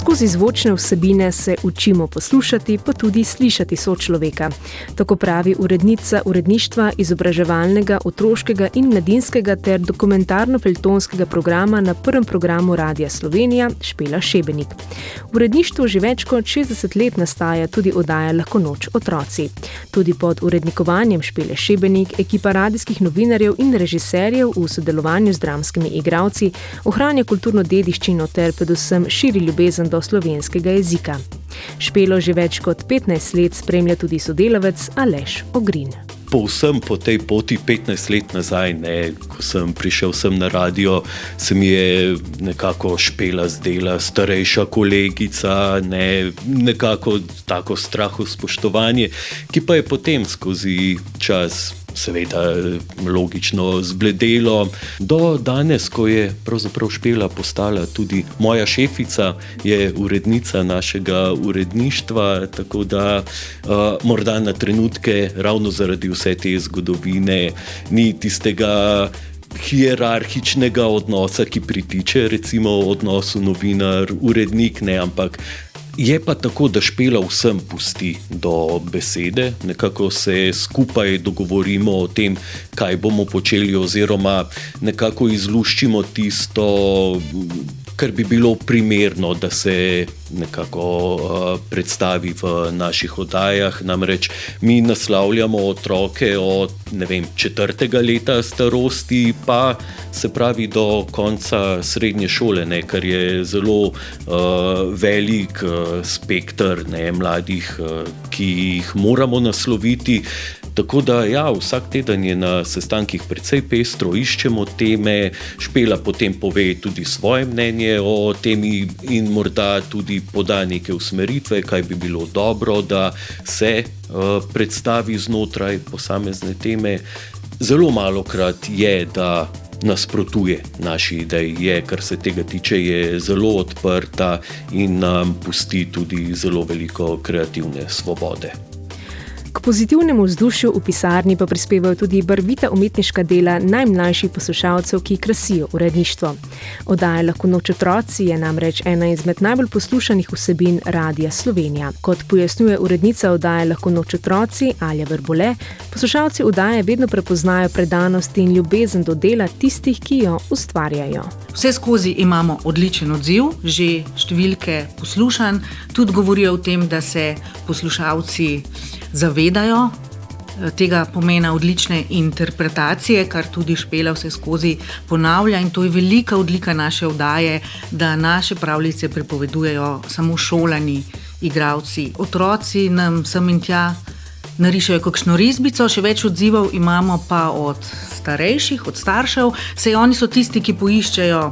Skozi zvočne vsebine se učimo poslušati, pa tudi slišati sočloveka. Tako pravi urednica uredništva izobraževalnega, otroškega in mladinskega ter dokumentarno-feljtonskega programa na prvem programu Radia Slovenija Špela Šebenik. V uredništvu že več kot 60 let nastaja tudi oddaja Lahko noč otroci. Tudi pod urednikovanjem Špele Šebenik ekipa radijskih novinarjev in režiserjev v sodelovanju z dramskimi igralci ohranja kulturno dediščino ter predvsem širi ljubezen do slovenskega jezika. Špelo že več kot 15 let spremlja tudi sodelavec Aleš Ogrin. Povsem po tej poti 15 let nazaj, ko sem prišel sem na radio, se mi je nekako Špela zdela starejša kolegica, nekako tako strahospoštovanje, ki pa je potem skozi čas seveda logično zbledelo. Do danes, ko je pravzaprav Špela postala tudi moja šefica, je urednica našega uredništva, tako da morda na trenutke, ravno zaradi vse te zgodovine, ni tistega hierarhičnega odnosa, ki pritiče recimo odnosu novinar-urednik, ampak je pa tako, da Špela vsem pusti do besede, nekako se skupaj dogovorimo o tem, kaj bomo počeli, oziroma nekako izluščimo tisto, kar bi bilo primerno, da se nekako predstavi v naših oddajah. Namreč mi naslavljamo otroke od 4. leta starosti, pa se pravi do konca srednje šole, kar je zelo velik spekter mladih, ki jih moramo nasloviti. Tako da vsak teden je na sestankih precej pestro, iščemo teme, Špela potem pove tudi svoje mnenje o temi in morda tudi poda neke usmeritve, kaj bi bilo dobro, da se predstavi znotraj posamezne teme. Zelo malokrat je, da nasprotuje naši ideji, kar se tega tiče, je zelo odprta in nam pusti tudi zelo veliko kreativne svobode. K pozitivnemu vzdušju v pisarni pa prispevajo tudi barvita umetniška dela najmlajših poslušalcev, ki krasijo uredništvo. Oddaja Lahko noč otroci je namreč ena izmed najbolj poslušanih vsebin Radia Slovenija. Kot pojasnjuje urednica oddaje Lahko noč otroci Alja Verbole, poslušalci oddaje vedno prepoznajo predanost in ljubezen do dela tistih, ki jo ustvarjajo. Vse skozi imamo odličen odziv, že številke poslušanj tudi govorijo o tem, da se poslušalci zavedajo tega pomena odlične interpretacije, kar tudi Špela vse skozi ponavlja, in to je velika odlika naše oddaje, da naše pravljice pripovedujejo samo šolani igralci. Otroci nam sem in tja narišajo kakšno risbico, še več odzivov imamo pa od starejših, od staršev, saj oni so tisti, ki poiščejo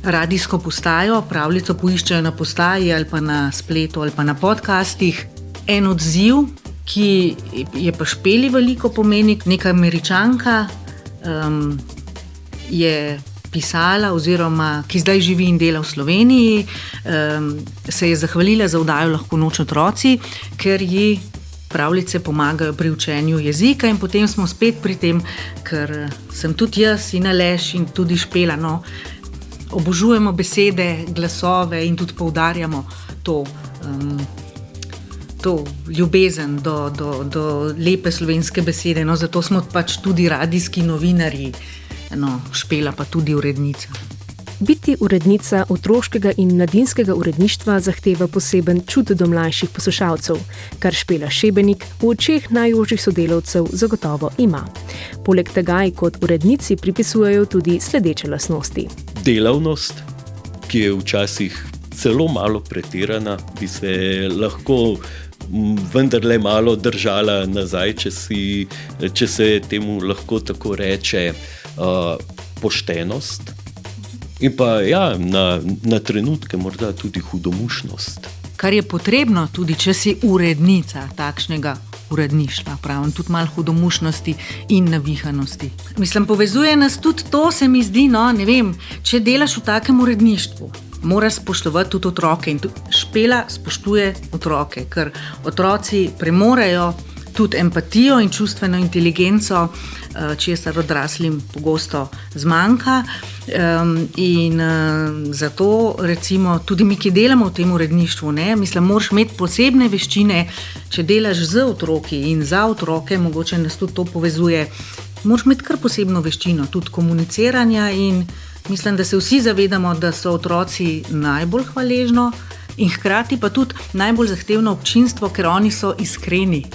radijsko postajo, pravljico poiščejo na postaji ali pa na spletu ali pa na podcastih. En odziv, ki je pa Špeli veliko pomeni, neka Američanka je pisala, oziroma ki zdaj živi in dela v Sloveniji, se je zahvalila za oddajo Lahko noč otroci, ker ji pravljice pomagajo pri učenju jezika, in potem smo spet pri tem, ker sem tudi jaz in Aleš in tudi Špela, obožujemo besede, glasove in tudi poudarjamo to ljubezen do lepe slovenske besede. Zato smo pač tudi radijski novinarji, Špela pa tudi urednica. Biti urednica otroškega in mladinskega uredništva zahteva poseben čut do mlajših poslušalcev, kar Špela Šebenik v očeh najožjih sodelavcev zagotovo ima. Poleg tega ji kot urednici pripisujejo tudi sledeče lastnosti. Delavnost, ki je včasih celo malo pretirana, bi se lahko vendarle malo držala nazaj, če se temu lahko tako reče, poštenost. In pa na trenutke morda tudi hudomušnost. Kar je potrebno tudi, če si urednica takšnega uredništva, pravim, tudi malo hudomušnosti in navihanosti. Mislim, povezuje nas tudi to, se mi zdi, če delaš v takem uredništvu, moraš spoštovati tudi otroke, in tudi Špela spoštuje otroke, ker otroci premorejo tudi empatijo in čustveno inteligenco, česar odraslim pogosto zmanjka. In zato recimo tudi mi, ki delamo v tem uredništvu, mislim, moraš imeti posebne veščine, če delaš z otroki in za otroke, mogoče nas tudi to povezuje, moraš imeti kar posebno veščino, tudi komuniciranja, in mislim, da se vsi zavedamo, da so otroci najbolj hvaležno in hkrati pa tudi najbolj zahtevno občinstvo, ker oni so iskreni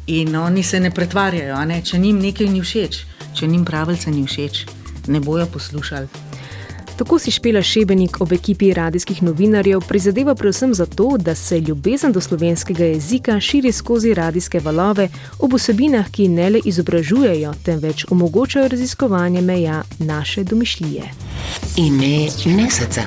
in oni se ne pretvarjajo, če njim nekaj ni všeč, če njim pravljica ni všeč, ne bojo poslušali. Tako si Špela Šebenik ob ekipi radijskih novinarjev prizadeva predvsem za to, da se ljubezen do slovenskega jezika širi skozi radijske valove ob vsebinah, ki ne le izobražujejo, temveč omogočajo raziskovanje meja naše domišljije. Ime meseca.